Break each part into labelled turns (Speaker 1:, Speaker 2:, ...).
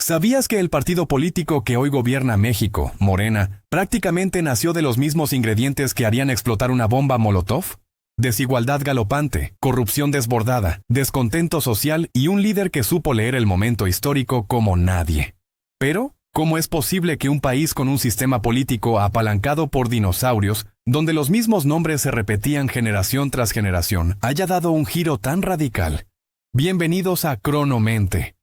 Speaker 1: ¿Sabías que el partido político que hoy gobierna México, Morena, prácticamente nació de los mismos ingredientes que harían explotar una bomba Molotov? Desigualdad galopante, corrupción desbordada, descontento social y un líder que supo leer el momento histórico como nadie. Pero, ¿cómo es posible que un país con un sistema político apalancado por dinosaurios, donde los mismos nombres se repetían generación tras generación, haya dado un giro tan radical? Bienvenidos a Cronomente,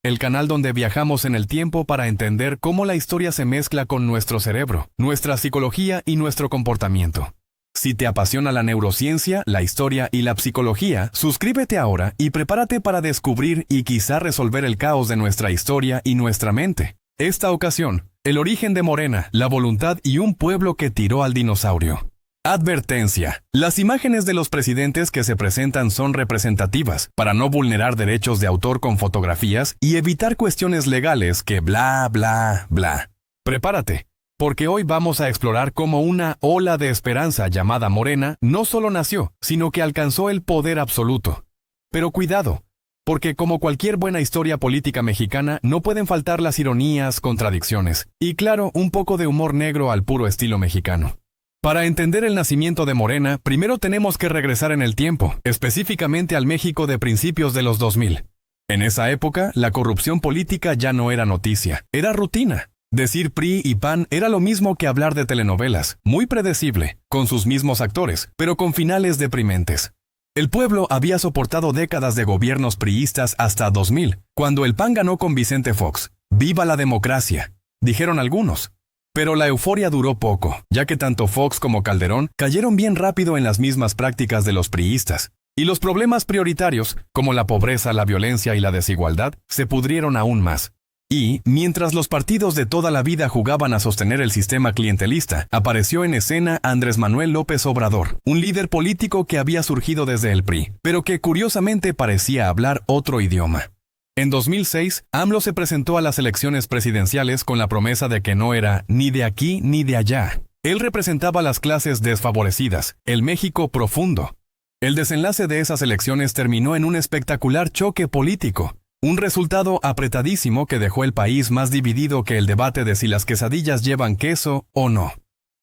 Speaker 1: el canal donde viajamos en el tiempo para entender cómo la historia se mezcla con nuestro cerebro, nuestra psicología y nuestro comportamiento. Si te apasiona la neurociencia, la historia y la psicología, suscríbete ahora y prepárate para descubrir y quizá resolver el caos de nuestra historia y nuestra mente. Esta ocasión, el origen de Morena, la voluntad y un pueblo que tiró al dinosaurio. Advertencia. Las imágenes de los presidentes que se presentan son representativas, para no vulnerar derechos de autor con fotografías y evitar cuestiones legales que bla bla bla. Prepárate, porque hoy vamos a explorar cómo una ola de esperanza llamada Morena no solo nació, sino que alcanzó el poder absoluto. Pero cuidado, porque como cualquier buena historia política mexicana, no pueden faltar las ironías, contradicciones, y claro, un poco de humor negro al puro estilo mexicano. Para entender el nacimiento de Morena, primero tenemos que regresar en el tiempo, específicamente al México de principios de los 2000. En esa época, la corrupción política ya no era noticia, era rutina. Decir PRI y PAN era lo mismo que hablar de telenovelas, muy predecible, con sus mismos actores, pero con finales deprimentes. El pueblo había soportado décadas de gobiernos priistas hasta 2000, cuando el PAN ganó con Vicente Fox. ¡Viva la democracia!, dijeron algunos. Pero la euforia duró poco, ya que tanto Fox como Calderón cayeron bien rápido en las mismas prácticas de los priistas. Y los problemas prioritarios, como la pobreza, la violencia y la desigualdad, se pudrieron aún más. Y, mientras los partidos de toda la vida jugaban a sostener el sistema clientelista, apareció en escena Andrés Manuel López Obrador, un líder político que había surgido desde el PRI, pero que curiosamente parecía hablar otro idioma. En 2006, AMLO se presentó a las elecciones presidenciales con la promesa de que no era ni de aquí ni de allá. Él representaba a las clases desfavorecidas, el México profundo. El desenlace de esas elecciones terminó en un espectacular choque político, un resultado apretadísimo que dejó el país más dividido que el debate de si las quesadillas llevan queso o no.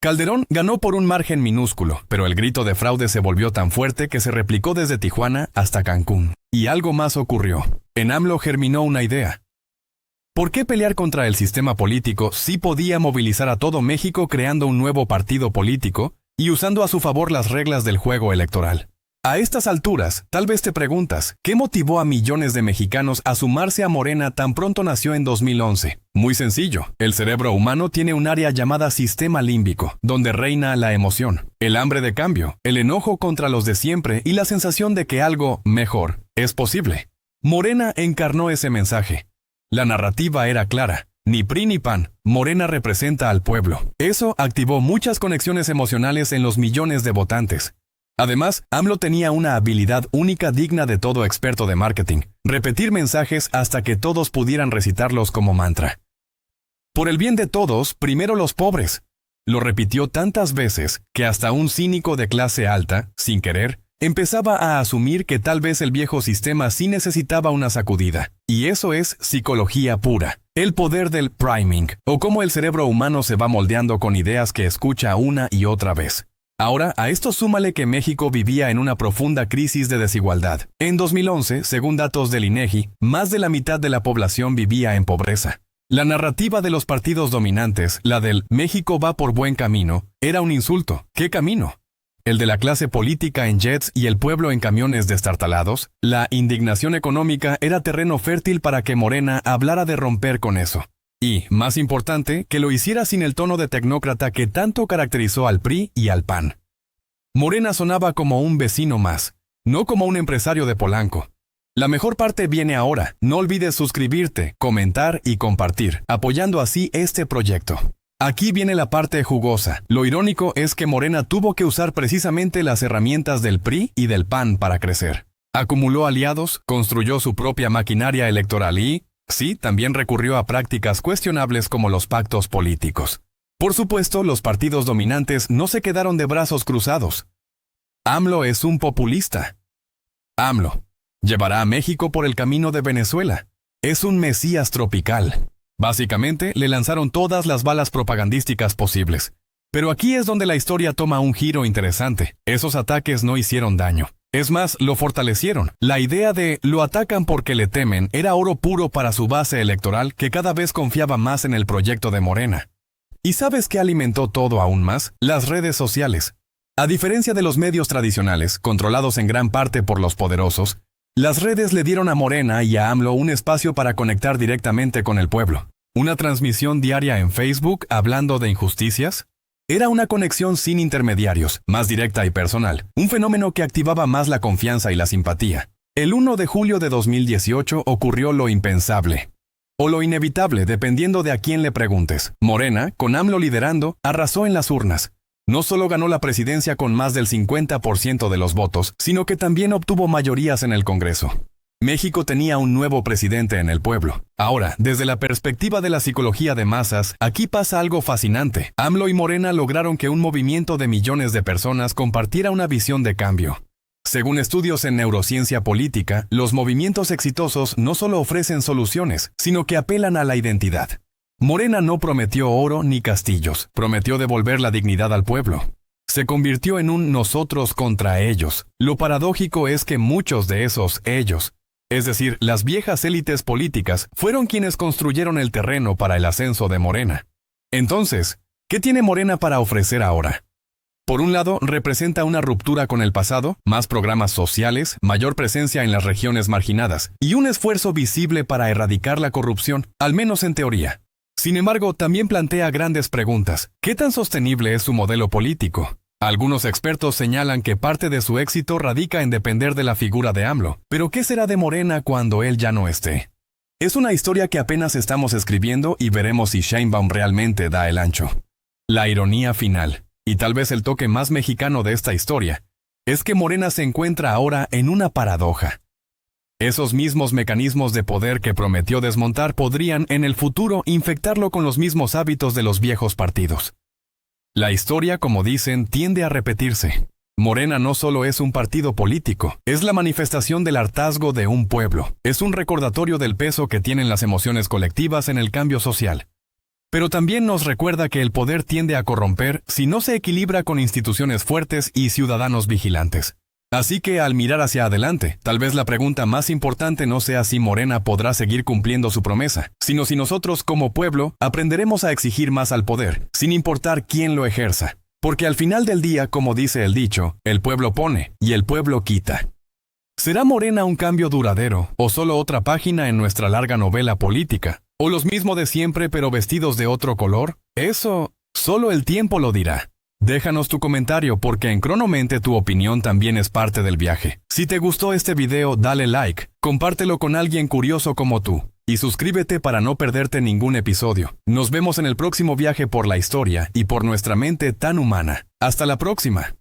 Speaker 1: Calderón ganó por un margen minúsculo, pero el grito de fraude se volvió tan fuerte que se replicó desde Tijuana hasta Cancún. Y algo más ocurrió. En AMLO germinó una idea. ¿Por qué pelear contra el sistema político si podía movilizar a todo México creando un nuevo partido político y usando a su favor las reglas del juego electoral? A estas alturas, tal vez te preguntas, ¿qué motivó a millones de mexicanos a sumarse a Morena tan pronto nació en 2011? Muy sencillo, el cerebro humano tiene un área llamada sistema límbico, donde reina la emoción, el hambre de cambio, el enojo contra los de siempre y la sensación de que algo mejor es posible. Morena encarnó ese mensaje. La narrativa era clara. Ni PRI ni PAN, Morena representa al pueblo. Eso activó muchas conexiones emocionales en los millones de votantes. Además, AMLO tenía una habilidad única digna de todo experto de marketing: repetir mensajes hasta que todos pudieran recitarlos como mantra. Por el bien de todos, primero los pobres. Lo repitió tantas veces que hasta un cínico de clase alta, sin querer, empezaba a asumir que tal vez el viejo sistema sí necesitaba una sacudida. Y eso es psicología pura. El poder del priming, o cómo el cerebro humano se va moldeando con ideas que escucha una y otra vez. Ahora, a esto súmale que México vivía en una profunda crisis de desigualdad. En 2011, según datos del INEGI, más de la mitad de la población vivía en pobreza. La narrativa de los partidos dominantes, la del «México va por buen camino», era un insulto. ¿Qué camino? El de la clase política en jets y el pueblo en camiones destartalados. La indignación económica era terreno fértil para que Morena hablara de romper con eso. Y, más importante, que lo hiciera sin el tono de tecnócrata que tanto caracterizó al PRI y al PAN. Morena sonaba como un vecino más, no como un empresario de Polanco. La mejor parte viene ahora. No olvides suscribirte, comentar y compartir, apoyando así este proyecto. Aquí viene la parte jugosa. Lo irónico es que Morena tuvo que usar precisamente las herramientas del PRI y del PAN para crecer. Acumuló aliados, construyó su propia maquinaria electoral y, sí, también recurrió a prácticas cuestionables como los pactos políticos. Por supuesto, los partidos dominantes no se quedaron de brazos cruzados. AMLO es un populista. AMLO llevará a México por el camino de Venezuela. Es un mesías tropical. Básicamente, le lanzaron todas las balas propagandísticas posibles. Pero aquí es donde la historia toma un giro interesante. Esos ataques no hicieron daño. Es más, lo fortalecieron. La idea de lo atacan porque le temen era oro puro para su base electoral, que cada vez confiaba más en el proyecto de Morena. ¿Y sabes qué alimentó todo aún más? Las redes sociales. A diferencia de los medios tradicionales, controlados en gran parte por los poderosos, las redes le dieron a Morena y a AMLO un espacio para conectar directamente con el pueblo. ¿Una transmisión diaria en Facebook hablando de injusticias? Era una conexión sin intermediarios, más directa y personal, un fenómeno que activaba más la confianza y la simpatía. El 1 de julio de 2018 ocurrió lo impensable, o lo inevitable, dependiendo de a quién le preguntes. Morena, con AMLO liderando, arrasó en las urnas. No solo ganó la presidencia con más del 50% de los votos, sino que también obtuvo mayorías en el Congreso. México tenía un nuevo presidente en el pueblo. Ahora, desde la perspectiva de la psicología de masas, aquí pasa algo fascinante. AMLO y Morena lograron que un movimiento de millones de personas compartiera una visión de cambio. Según estudios en neurociencia política, los movimientos exitosos no solo ofrecen soluciones, sino que apelan a la identidad. Morena no prometió oro ni castillos, prometió devolver la dignidad al pueblo. Se convirtió en un nosotros contra ellos. Lo paradójico es que muchos de esos ellos, es decir, las viejas élites políticas, fueron quienes construyeron el terreno para el ascenso de Morena. Entonces, ¿qué tiene Morena para ofrecer ahora? Por un lado, representa una ruptura con el pasado, más programas sociales, mayor presencia en las regiones marginadas, y un esfuerzo visible para erradicar la corrupción, al menos en teoría. Sin embargo, también plantea grandes preguntas. ¿Qué tan sostenible es su modelo político? Algunos expertos señalan que parte de su éxito radica en depender de la figura de AMLO. Pero ¿qué será de Morena cuando él ya no esté? Es una historia que apenas estamos escribiendo y veremos si Sheinbaum realmente da el ancho. La ironía final, y tal vez el toque más mexicano de esta historia, es que Morena se encuentra ahora en una paradoja. Esos mismos mecanismos de poder que prometió desmontar podrían, en el futuro, infectarlo con los mismos hábitos de los viejos partidos. La historia, como dicen, tiende a repetirse. Morena no solo es un partido político, es la manifestación del hartazgo de un pueblo. Es un recordatorio del peso que tienen las emociones colectivas en el cambio social. Pero también nos recuerda que el poder tiende a corromper si no se equilibra con instituciones fuertes y ciudadanos vigilantes. Así que al mirar hacia adelante, tal vez la pregunta más importante no sea si Morena podrá seguir cumpliendo su promesa, sino si nosotros como pueblo aprenderemos a exigir más al poder, sin importar quién lo ejerza. Porque al final del día, como dice el dicho, el pueblo pone y el pueblo quita. ¿Será Morena un cambio duradero o solo otra página en nuestra larga novela política? ¿O los mismos de siempre pero vestidos de otro color? Eso, solo el tiempo lo dirá. Déjanos tu comentario porque en Cronomente tu opinión también es parte del viaje. Si te gustó este video, dale like, compártelo con alguien curioso como tú, y suscríbete para no perderte ningún episodio. Nos vemos en el próximo viaje por la historia y por nuestra mente tan humana. Hasta la próxima.